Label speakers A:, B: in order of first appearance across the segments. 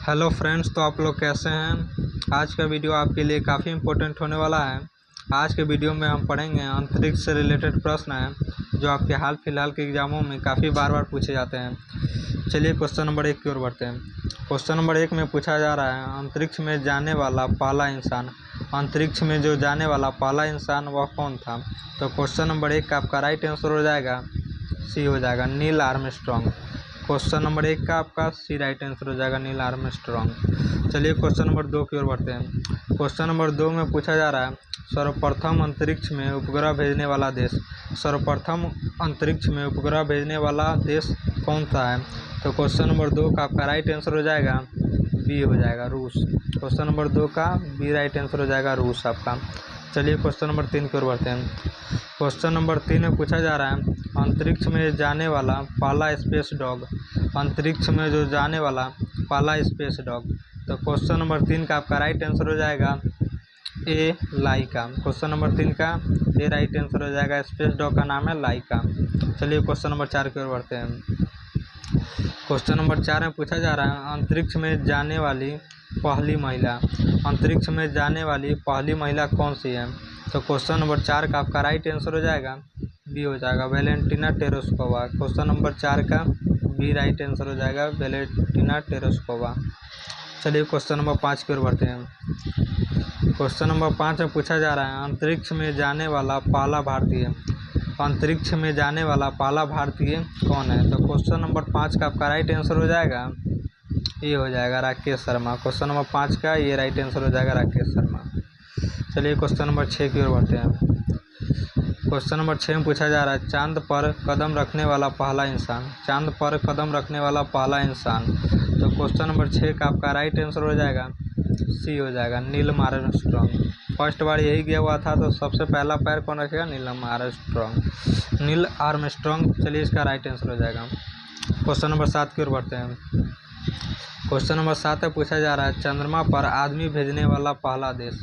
A: Hello friends, तो आप लोग कैसे हैं। आज का वीडियो आपके लिए काफ़ी इम्पोर्टेंट होने वाला है। आज के वीडियो में हम पढ़ेंगे अंतरिक्ष से रिलेटेड प्रश्न हैं जो आपके हाल फिलहाल के एग्जामों में काफ़ी बार पूछे जाते हैं। चलिए क्वेश्चन नंबर 1 की ओर बढ़ते हैं। क्वेश्चन नंबर 1 में पूछा जा रहा है अंतरिक्ष में जाने वाला पहला इंसान। अंतरिक्ष में जो जाने वाला पहला इंसान वह कौन था। तो क्वेश्चन नंबर 1 का आपका राइट आंसर हो जाएगा सी हो जाएगा, नील आर्मस्ट्रॉन्ग। क्वेश्चन नंबर 1 का आपका सी राइट आंसर हो जाएगा, नील आर्मस्ट्रॉन्ग। चलिए क्वेश्चन नंबर 2 की ओर बढ़ते हैं। क्वेश्चन नंबर 2 में पूछा जा रहा है सर्वप्रथम अंतरिक्ष में उपग्रह भेजने वाला देश। सर्वप्रथम अंतरिक्ष में उपग्रह भेजने वाला देश कौन सा है। तो क्वेश्चन नंबर 2 का आपका राइट आंसर हो जाएगा बी हो जाएगा, रूस। क्वेश्चन नंबर 2 का बी राइट आंसर हो जाएगा, रूस आपका। चलिए क्वेश्चन नंबर 3 की ओर बढ़ते हैं। क्वेश्चन नंबर 3 में पूछा जा रहा है अंतरिक्ष में जाने वाला पहला स्पेस डॉग। अंतरिक्ष में जो जाने वाला पहला स्पेस डॉग। तो क्वेश्चन नंबर 3 का आपका राइट आंसर हो जाएगा ए, लाइका। क्वेश्चन नंबर 3 का ए राइट आंसर हो जाएगा, स्पेस डॉग का नाम है लाइका। चलिए क्वेश्चन नंबर 4 की ओर बढ़ते हैं। क्वेश्चन नंबर 4 में पूछा जा रहा है अंतरिक्ष में जाने वाली पहली महिला। अंतरिक्ष में जाने वाली पहली महिला कौन सी है। तो क्वेश्चन नंबर 4 का आपका राइट आंसर हो जाएगा बी हो जाएगा, वेलेंटिना टेरेस्कोवा। क्वेश्चन नंबर 4 का बी राइट आंसर हो जाएगा, वेलेंटिना टेरेस्कोवा। चलिए क्वेश्चन नंबर 5 की ओर बढ़ते हैं। क्वेश्चन नंबर 5 में पूछा जा रहा है अंतरिक्ष में जाने वाला पहला भारतीय। अंतरिक्ष में जाने वाला पहला भारतीय कौन है। तो क्वेश्चन नंबर 5 का आपका राइट आंसर हो जाएगा ये हो जाएगा, राकेश शर्मा। क्वेश्चन नंबर 5 का ये राइट आंसर हो जाएगा, राकेश शर्मा। चलिए क्वेश्चन नंबर 6 की ओर बढ़ते हैं। क्वेश्चन नंबर 6 में पूछा जा रहा है चांद पर कदम रखने वाला पहला इंसान। चांद पर कदम रखने वाला पहला इंसान। तो क्वेश्चन नंबर 6 का आपका राइट आंसर हो जाएगा सी हो जाएगा, नील आर्मस्ट्रॉन्ग। फर्स्ट बार यही गया हुआ था, तो सबसे पहला पैर कौन रखेगा, नील आर्मस्ट्रॉन्ग, नील आर्मस्ट्रॉन्ग। चलिए इसका राइट आंसर हो जाएगा। क्वेश्चन नंबर 7 की ओर बढ़ते हैं। क्वेश्चन नंबर 7 में पूछा जा रहा है चंद्रमा पर आदमी भेजने वाला पहला देश।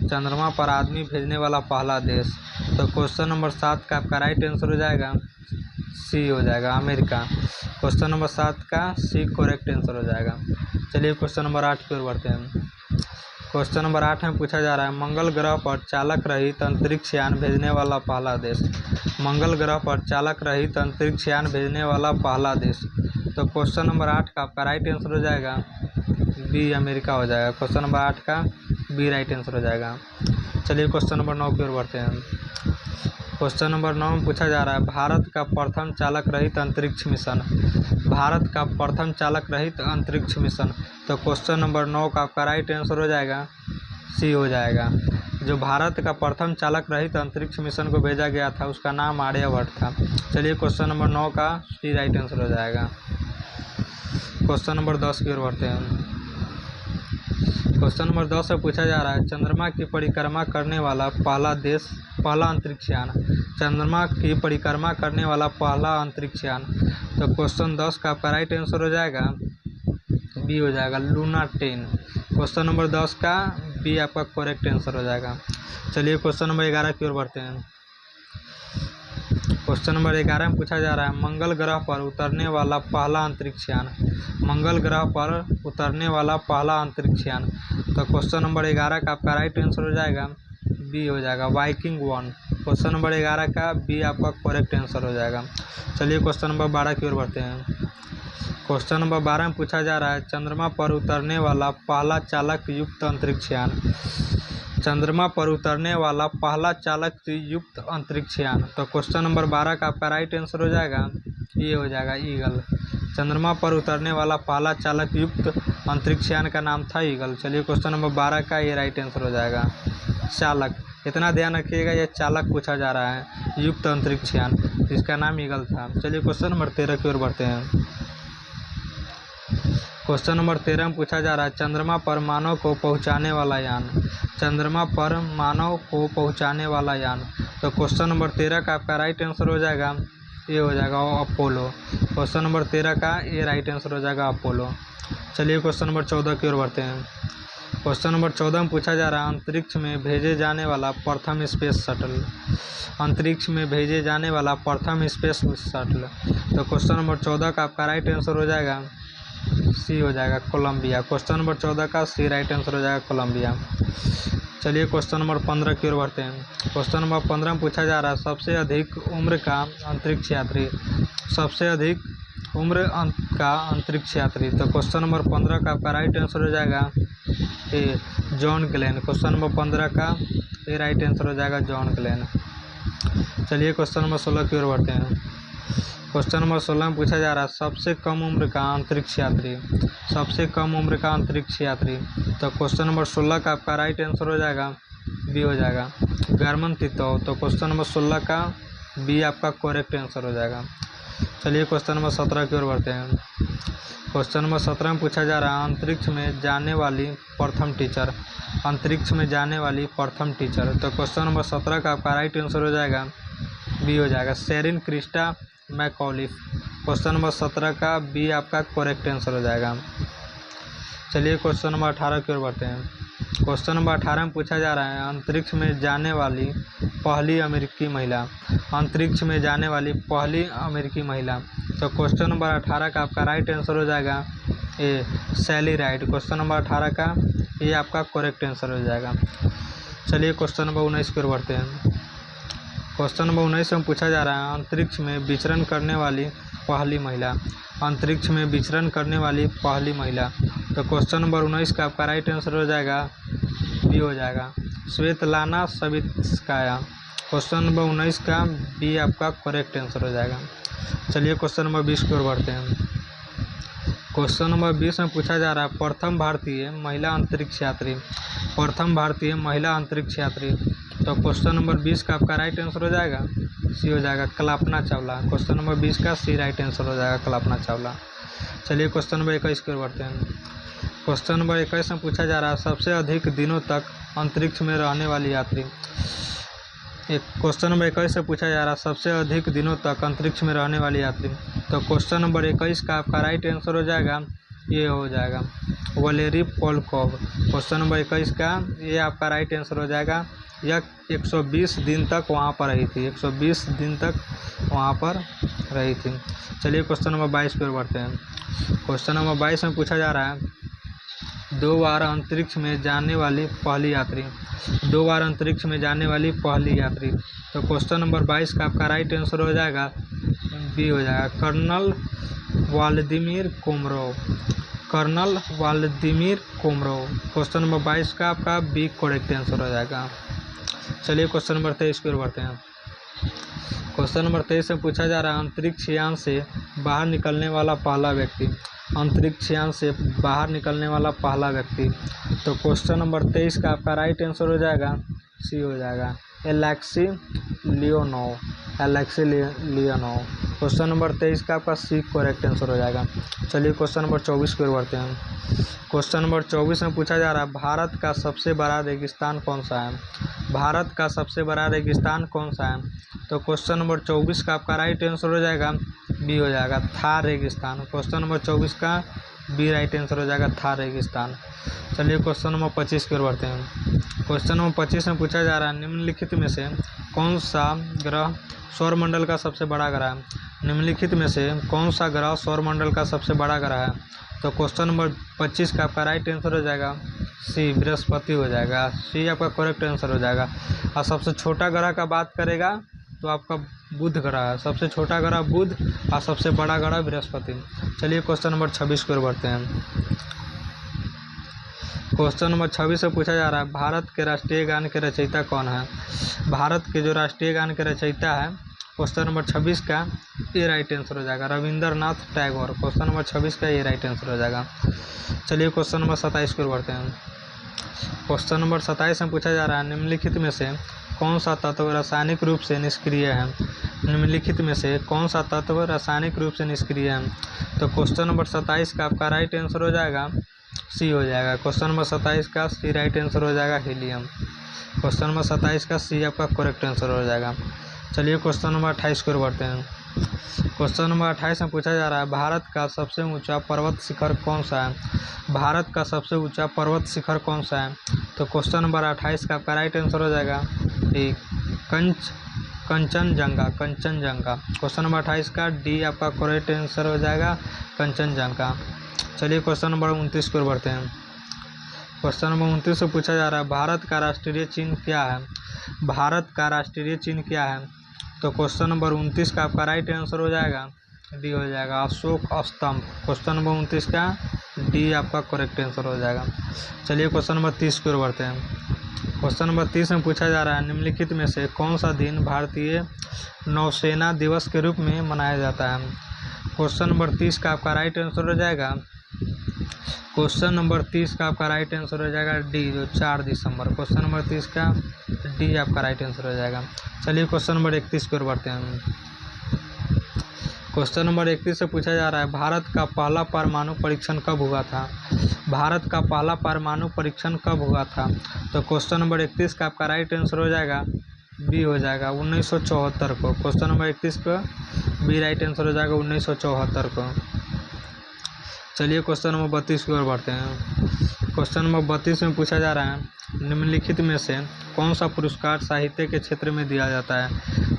A: चंद्रमा पर आदमी भेजने वाला पहला देश। तो क्वेश्चन नंबर 7 का आपका राइट आंसर हो जाएगा सी हो जाएगा, अमेरिका। क्वेश्चन नंबर 7 का सी करेक्ट आंसर हो जाएगा। चलिए क्वेश्चन नंबर 8 की ओर बढ़ते हैं। क्वेश्चन नंबर 8 में पूछा जा रहा है मंगल ग्रह पर चालक रहित अंतरिक्ष यान भेजने वाला पहला देश। मंगल ग्रह पर चालक रहित अंतरिक्ष यान भेजने वाला पहला देश। तो क्वेश्चन नंबर 8 का आपका राइट आंसर हो जाएगा बी, अमेरिका हो जाएगा। क्वेश्चन नंबर 8 का बी राइट आंसर हो जाएगा। चलिए क्वेश्चन नंबर 9 की ओर बढ़ते हैं। क्वेश्चन नंबर 9 में पूछा जा रहा है भारत का प्रथम चालक रहित अंतरिक्ष मिशन। भारत का प्रथम चालक रहित अंतरिक्ष मिशन। तो क्वेश्चन नंबर 9 का आपका राइट आंसर हो जाएगा सी हो जाएगा। जो भारत का प्रथम चालक रहित अंतरिक्ष मिशन को भेजा गया था उसका नाम आर्यभट्ट था। चलिए क्वेश्चन नंबर 9 का सी राइट आंसर हो जाएगा। क्वेश्चन नंबर 10 की ओर बढ़ते हैं। क्वेश्चन नंबर 10 से पूछा जा रहा है चंद्रमा की परिक्रमा करने वाला पहला देश, पहला अंतरिक्ष यान। चंद्रमा की परिक्रमा करने वाला पहला अंतरिक्ष यान। तो क्वेश्चन 10 का आपका राइट आंसर हो जाएगा बी हो जाएगा, लूना 10। क्वेश्चन नंबर 10 का बी आपका करेक्ट आंसर हो जाएगा। चलिए क्वेश्चन नंबर 11 की ओर बढ़ते हैं। क्वेश्चन नंबर 11 में पूछा जा रहा है मंगल ग्रह पर उतरने वाला पहला अंतरिक्ष यान। मंगल ग्रह पर उतरने वाला पहला अंतरिक्ष यान। तो क्वेश्चन नंबर 11 का आपका राइट आंसर हो जाएगा बी हो जाएगा, वाइकिंग 1। क्वेश्चन नंबर 11 का बी आपका करेक्ट आंसर हो जाएगा। चलिए क्वेश्चन नंबर 12 की ओर बढ़ते हैं। क्वेश्चन नंबर 12 में पूछा जा रहा है चंद्रमा पर उतरने वाला पहला चालक युक्त अंतरिक्ष यान। चंद्रमा पर उतरने वाला पहला चालक युक्त अंतरिक्ष यान। तो क्वेश्चन नंबर 12 का आपका राइट आंसर हो जाएगा ये हो जाएगा, ईगल। चंद्रमा पर उतरने वाला पहला चालक युक्त अंतरिक्ष यान का नाम था ईगल। चलिए क्वेश्चन नंबर 12 का ये राइट आंसर हो जाएगा, चालक। इतना ध्यान रखिएगा, ये चालक पूछा जा रहा है युक्त अंतरिक्ष यान, जिसका नाम ईगल था। चलिए क्वेश्चन नंबर 13 की ओर बढ़ते हैं। क्वेश्चन नंबर 13 में पूछा जा रहा है चंद्रमा पर मानव को पहुंचाने वाला यान। चंद्रमा पर मानव को पहुंचाने वाला यान। तो क्वेश्चन नंबर 13 का आपका राइट आंसर हो जाएगा ये हो जाएगा, अपोलो। क्वेश्चन नंबर 13 का ये राइट आंसर हो जाएगा, अपोलो। चलिए क्वेश्चन नंबर 14 की ओर बढ़ते हैं। क्वेश्चन नंबर 14 में पूछा जा रहा है अंतरिक्ष में भेजे जाने वाला प्रथम स्पेस शटल। अंतरिक्ष में भेजे जाने वाला प्रथम स्पेस शटल। तो क्वेश्चन नंबर 14 का आपका राइट आंसर हो जाएगा सी हो जाएगा कोलंबिया। क्वेश्चन नंबर 14 का सी राइट आंसर हो जाएगा कोलंबिया। चलिए क्वेश्चन नंबर 15 की ओर बढ़ते हैं। क्वेश्चन नंबर 15 में पूछा जा रहा है सबसे अधिक उम्र का अंतरिक्ष यात्री, सबसे अधिक उम्र का अंतरिक्ष यात्री। तो क्वेश्चन नंबर 15 का आपका राइट आंसर हो जाएगा ए जॉन ग्लेन। क्वेश्चन नंबर 15 का ए राइट आंसर हो जाएगा जॉन ग्लेन। चलिए क्वेश्चन नंबर 16 की ओर बढ़ते हैं। क्वेश्चन नंबर 16 में पूछा जा रहा है सबसे कम उम्र का अंतरिक्ष यात्री, सबसे कम उम्र का अंतरिक्ष यात्री। तो क्वेश्चन नंबर 16 का आपका राइट आंसर हो जाएगा बी हो जाएगा गर्मन तितौ। तो क्वेश्चन नंबर 16 का बी आपका करेक्ट आंसर हो जाएगा। चलिए क्वेश्चन नंबर 17 की ओर बढ़ते हैं। क्वेश्चन नंबर 17 में पूछा जा रहा है अंतरिक्ष में जाने वाली प्रथम टीचर, अंतरिक्ष में जाने वाली प्रथम टीचर। तो क्वेश्चन नंबर 17 का आपका राइट आंसर हो जाएगा बी हो जाएगा शेरिन क्रिस्टा मैकॉलिफ। क्वेश्चन नंबर 17 का बी आपका करेक्ट आंसर हो जाएगा। चलिए क्वेश्चन नंबर 18 की ओर बढ़ते हैं। क्वेश्चन नंबर 18 में पूछा जा रहा है अंतरिक्ष में जाने वाली पहली अमेरिकी महिला, अंतरिक्ष में जाने वाली पहली अमेरिकी महिला। तो क्वेश्चन नंबर 18 का आपका राइट आंसर हो जाएगा ए सैली राइड। क्वेश्चन नंबर 18 का ये आपका करेक्ट आंसर हो जाएगा। चलिए क्वेश्चन नंबर 19 की ओर बढ़ते हैं। क्वेश्चन नंबर 19 में पूछा जा रहा है अंतरिक्ष में विचरण करने वाली पहली महिला, अंतरिक्ष में विचरण करने वाली पहली महिला। तो क्वेश्चन नंबर 19 का आपका राइट आंसर हो जाएगा बी हो जाएगा स्वेतलाना सवित्स्काया। क्वेश्चन नंबर 19 का बी आपका करेक्ट आंसर हो जाएगा। चलिए क्वेश्चन नंबर 20 की ओर बढ़ते हैं। क्वेश्चन नंबर 20 में पूछा जा रहा है प्रथम भारतीय महिला अंतरिक्ष यात्री, प्रथम भारतीय महिला अंतरिक्ष यात्री। तो क्वेश्चन नंबर 20 का आपका राइट आंसर हो जाएगा सी हो जाएगा कल्पना चावला। क्वेश्चन नंबर 20 का सी राइट आंसर हो जाएगा कल्पना चावला। चलिए क्वेश्चन नंबर 21 की ओर बढ़ते हैं। क्वेश्चन नंबर 21 में पूछा जा रहा है सबसे अधिक दिनों तक अंतरिक्ष में रहने वाली यात्री। क्वेश्चन नंबर 21 से पूछा जा रहा है सबसे अधिक दिनों तक अंतरिक्ष में रहने वाली यात्री। तो क्वेश्चन नंबर 21 का आपका राइट आंसर हो जाएगा ये हो जाएगा वलेरी पोलकोव। क्वेश्चन नंबर 21 का ये आपका राइट आंसर हो जाएगा। यह 120 दिन तक वहाँ पर रही थी, 120 दिन तक वहाँ पर रही थी। चलिए क्वेश्चन नंबर 22 पर बढ़ते हैं। क्वेश्चन नंबर 22 में पूछा जा रहा है 2 बार अंतरिक्ष में जाने वाली पहली यात्री, 2 बार अंतरिक्ष में जाने वाली पहली यात्री। तो क्वेश्चन नंबर 22 का आपका राइट आंसर हो जाएगा बी हो जाएगा colonel Vladimir Komarov, colonel Vladimir Komarov. Question number 22 का आपका बी करेक्ट आंसर हो जाएगा। चलिए क्वेश्चन नंबर 23 की ओर बढ़ते हैं। क्वेश्चन नंबर 23 में पूछा जा रहा है अंतरिक्ष यान से बाहर निकलने वाला पहला व्यक्ति, अंतरिक्ष यान से बाहर निकलने वाला पहला व्यक्ति। तो क्वेश्चन नंबर 23 का आपका राइट आंसर हो जाएगा सी हो जाएगा Alexei Leonov, Alexei Leonov. Question number 23 का आपका सी करेक्ट आंसर हो जाएगा। चलिए क्वेश्चन नंबर 24 की ओर बढ़ते हैं। क्वेश्चन नंबर 24 में पूछा जा रहा है भारत का सबसे बड़ा रेगिस्तान कौन सा है, भारत का सबसे बड़ा रेगिस्तान कौन सा है। तो क्वेश्चन नंबर 24 का आपका राइट आंसर हो जाएगा बी हो जाएगा थार रेगिस्तान। क्वेश्चन नंबर 24 का बी राइट आंसर हो जाएगा थार रेगिस्तान। चलिए क्वेश्चन नंबर 25 की ओर बढ़ते हैं। क्वेश्चन नंबर 25 में पूछा जा रहा है निम्नलिखित में से कौन सा ग्रह सौरमंडल का सबसे बड़ा ग्रह है, निम्नलिखित में से कौन सा ग्रह सौरमंडल का सबसे बड़ा ग्रह है। तो क्वेश्चन नंबर 25 का आपका राइट आंसर हो जाएगा सी बृहस्पति हो जाएगा, सी आपका करेक्ट आंसर हो जाएगा। और सबसे छोटा ग्रह का बात करेगा तो आपका बुध ग्रह है, सबसे छोटा ग्रह बुध और सबसे बड़ा ग्रह बृहस्पति। चलिए क्वेश्चन नंबर 26 की ओर बढ़ते हैं। क्वेश्चन नंबर 26 से पूछा जा रहा है भारत के राष्ट्रीय गान के रचयिता कौन है, भारत के जो राष्ट्रीय गान के रचयिता है क्वेश्चन नंबर 26 का ये राइट आंसर हो जाएगा रविंद्रनाथ टैगोर। क्वेश्चन नंबर 26 का ये राइट आंसर हो जाएगा। चलिए क्वेश्चन नंबर 27 की ओर बढ़ते हैं। क्वेश्चन नंबर 27 में पूछा जा रहा है निम्नलिखित में से कौन सा तत्व रासायनिक रूप से निष्क्रिय है, निम्नलिखित में से कौन सा तत्व रासायनिक रूप से निष्क्रिय है। तो क्वेश्चन नंबर 27 का आपका राइट आंसर हो जाएगा सी हो जाएगा। क्वेश्चन नंबर 27 का सी राइट आंसर हो जाएगा हीलियम। क्वेश्चन नंबर 27 का सी आपका करेक्ट आंसर हो जाएगा। चलिए क्वेश्चन नंबर 28 की ओर बढ़ते हैं। क्वेश्चन नंबर 28 में पूछा जा रहा है भारत का सबसे ऊंचा पर्वत शिखर कौन सा है, भारत का सबसे ऊंचा पर्वत शिखर कौन सा है। तो क्वेश्चन नंबर 28 का आपका राइट आंसर हो जाएगा D Kanchenjunga, Kanchenjunga. Question number 28 का डी आपका करेक्ट आंसर हो जाएगा कंचनजंगा। चलिए क्वेश्चन नंबर 29 की ओर बढ़ते हैं। क्वेश्चन नंबर 29 से पूछा जा रहा है भारत का राष्ट्रीय चिन्ह क्या है। भारत का राष्ट्रीय चिन्ह क्या है। तो क्वेश्चन नंबर 29 का आपका राइट आंसर हो जाएगा डी हो जाएगा, अशोक स्तंभ। क्वेश्चन नंबर 29 का डी आपका करेक्ट आंसर हो जाएगा। चलिए क्वेश्चन नंबर 30 की ओर बढ़ते हैं। क्वेश्चन नंबर 30 में पूछा जा रहा है निम्नलिखित में से कौन सा दिन भारतीय नौसेना दिवस के रूप में मनाया जाता है। क्वेश्चन नंबर 30 का आपका राइट आंसर हो जाएगा, क्वेश्चन नंबर 30 का आपका राइट आंसर हो जाएगा डी, जो 4 दिसंबर। क्वेश्चन नंबर 30 का डी आपका राइट आंसर हो जाएगा। चलिए क्वेश्चन नंबर 31 की ओर बढ़ते हैं। क्वेश्चन नंबर 31 से पूछा जा रहा है भारत का पहला परमाणु परीक्षण कब हुआ था। भारत का पहला परमाणु परीक्षण कब हुआ था। तो क्वेश्चन नंबर 31 का आपका राइट आंसर हो जाएगा बी हो जाएगा, 1974 को। क्वेश्चन नंबर 31 का बी राइट आंसर हो जाएगा 1974 को। चलिए क्वेश्चन नंबर 32 की ओर बढ़ते हैं। क्वेश्चन नंबर 32 में पूछा जा रहा है निम्नलिखित में से कौन सा पुरस्कार साहित्य के क्षेत्र में दिया जाता है।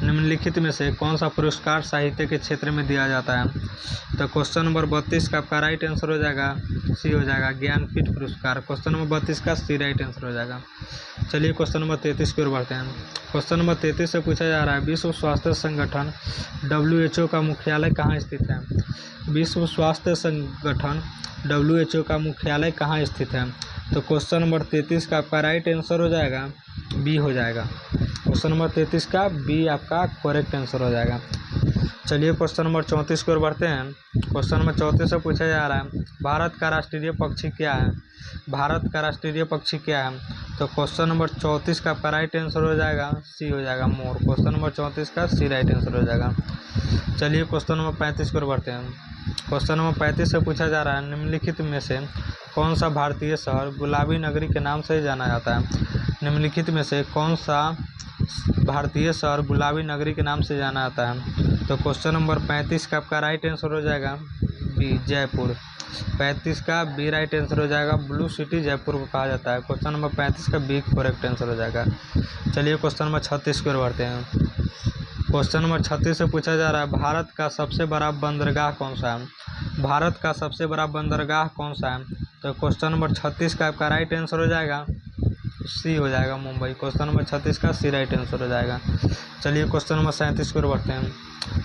A: निम्नलिखित में से कौन सा पुरस्कार साहित्य के क्षेत्र में दिया जाता है। तो क्वेश्चन नंबर 32 का आपका राइट आंसर हो जाएगा सी हो जाएगा, ज्ञानपीठ पुरस्कार। क्वेश्चन नंबर 32 का सी राइट आंसर हो जाएगा। चलिए क्वेश्चन नंबर 33 की ओर बढ़ते हैं। क्वेश्चन नंबर 33 से पूछा जा रहा है विश्व स्वास्थ्य संगठन WHO का मुख्यालय कहाँ स्थित है। विश्व स्वास्थ्य संगठन WHO का मुख्यालय कहाँ स्थित है। तो क्वेश्चन नंबर 33 का आपका राइट आंसर हो जाएगा बी हो जाएगा। क्वेश्चन नंबर 33 का बी आपका करेक्ट आंसर हो जाएगा। चलिए क्वेश्चन नंबर 34 की ओर बढ़ते हैं। क्वेश्चन नंबर 34 से पूछा जा रहा है भारत का राष्ट्रीय पक्षी क्या है। भारत का राष्ट्रीय पक्षी क्या है। तो क्वेश्चन नंबर 34 का आपका राइट आंसर हो जाएगा सी हो जाएगा, मोर। क्वेश्चन नंबर 34 का सी राइट आंसर हो जाएगा। चलिए क्वेश्चन नंबर 35 की ओर बढ़ते हैं। क्वेश्चन नंबर 35 से पूछा जा रहा है निम्नलिखित में से कौन सा भारतीय शहर गुलाबी नगरी के नाम से जाना जाता है। निम्नलिखित में से कौन सा भारतीय शहर गुलाबी नगरी के नाम से जाना जाता है। तो क्वेश्चन नंबर 35 का आपका राइट आंसर हो जाएगा बी, जयपुर। 35 का बी राइट आंसर हो जाएगा, ब्लू सिटी जयपुर को कहा जाता है। क्वेश्चन नंबर 35 का बी करेक्ट आंसर हो जाएगा। चलिए क्वेश्चन नंबर 36 की ओर बढ़ते हैं। क्वेश्चन नंबर 36 से पूछा जा रहा है भारत का सबसे बड़ा बंदरगाह कौन सा है। भारत का सबसे बड़ा बंदरगाह कौन सा है। तो क्वेश्चन नंबर 36 का आपका राइट आंसर हो जाएगा सी हो जाएगा, मुंबई। क्वेश्चन नंबर 36 का सी राइट आंसर हो जाएगा। चलिए क्वेश्चन नंबर 37 की ओर बढ़ते हैं।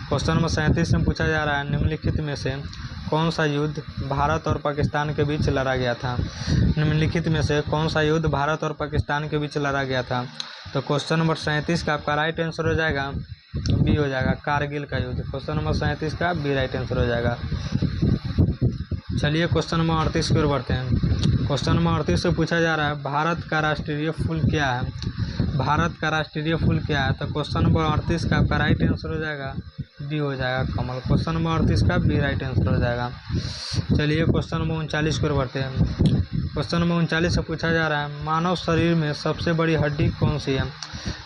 A: क्वेश्चन नंबर 37 में पूछा जा रहा है निम्नलिखित में से कौन सा युद्ध भारत और पाकिस्तान के बीच लड़ा गया था। निम्नलिखित में से कौन सा युद्ध भारत और पाकिस्तान के बीच लड़ा गया था। तो क्वेश्चन नंबर 37 का आपका राइट आंसर हो जाएगा बी हो जाएगा, कारगिल का युद्ध। क्वेश्चन नंबर 37 का बी राइट आंसर हो जाएगा। चलिए क्वेश्चन नंबर 38 की ओर बढ़ते हैं। क्वेश्चन नंबर 38 से पूछा जा रहा है भारत का राष्ट्रीय फूल क्या है। भारत का राष्ट्रीय फूल क्या है। तो क्वेश्चन नंबर 38 का आपका राइट आंसर हो जाएगा बी हो जाएगा, कमल। क्वेश्चन नंबर 38 का बी राइट आंसर हो जाएगा। चलिए क्वेश्चन नंबर 39 की ओर बढ़ते हैं। क्वेश्चन नंबर 39 से पूछा जा रहा है मानव शरीर में सबसे बड़ी हड्डी कौन सी है।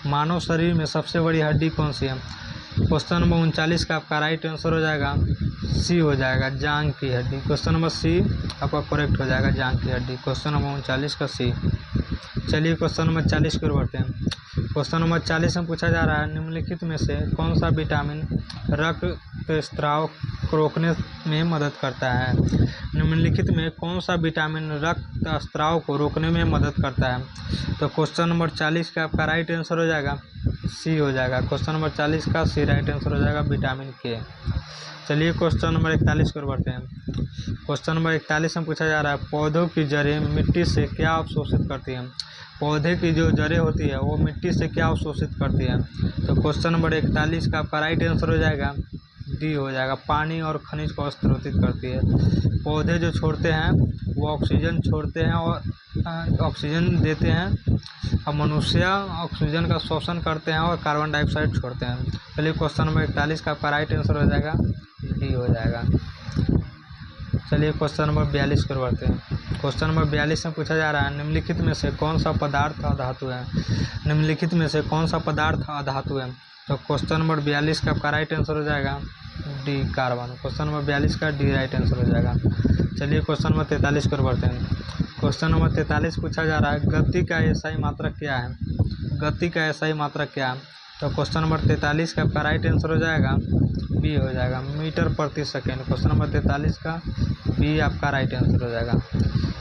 A: मानव शरीर में सबसे बड़ी हड्डी कौन सी है। क्वेश्चन नंबर 39 का आपका राइट आंसर हो जाएगा सी हो जाएगा, जांघ की हड्डी। क्वेश्चन नंबर सी आपका करेक्ट हो जाएगा, जांघ की हड्डी। क्वेश्चन नंबर 39 का सी। चलिए क्वेश्चन नंबर 40 की ओर बढ़ते हैं। क्वेश्चन नंबर 40 में पूछा जा रहा है निम्नलिखित में से कौन सा विटामिन रक्त स्राव को रोकने में मदद करता है। निम्नलिखित में कौन सा विटामिन रक्त स्राव को रोकने में मदद करता है। तो क्वेश्चन नंबर 40 का आपका राइट आंसर हो जाएगा सी हो जाएगा। क्वेश्चन नंबर 40 का सी राइट आंसर हो जाएगा, विटामिन के। चलिए क्वेश्चन नंबर 41 की ओर बढ़ते हैं। क्वेश्चन नंबर 41 में पूछा जा रहा है पौधों की जड़ें मिट्टी से क्या अवशोषित करती हैं। पौधे की जो जड़ें होती है वो मिट्टी से क्या अवशोषित करती है। तो क्वेश्चन नंबर 41 का आपका राइट आंसर हो जाएगा डी हो जाएगा, पानी और खनिज को अवशोषित करती है। पौधे जो छोड़ते हैं वो ऑक्सीजन छोड़ते हैं और ऑक्सीजन देते हैं, और मनुष्य ऑक्सीजन का शोषण करते हैं और कार्बन डाइऑक्साइड छोड़ते हैं। चलिए क्वेश्चन नंबर 41 का आपका राइट आंसर हो जाएगा डी हो जाएगा। चलिए क्वेश्चन नंबर 42 की ओर बढ़ते हैं। क्वेश्चन नंबर 42 में पूछा जा रहा है निम्नलिखित में से कौन सा पदार्थ अधातु है। निम्नलिखित में से कौन सा पदार्थ अधातु है। तो क्वेश्चन नंबर 42 का आपका राइट आंसर हो जाएगा डी, कार्बन। क्वेश्चन नंबर 42 का डी राइट आंसर हो जाएगा। चलिए क्वेश्चन नंबर 43 की ओर बढ़ते हैं। क्वेश्चन नंबर 43 पूछा जा रहा है गति का एसआई मात्रक क्या है। गति का एसआई मात्रक क्या है। तो क्वेश्चन नंबर 43 का आपका राइट आंसर हो जाएगा बी हो जाएगा, मीटर प्रति सेकेंड। क्वेश्चन नंबर 43 का बी आपका राइट आंसर हो जाएगा।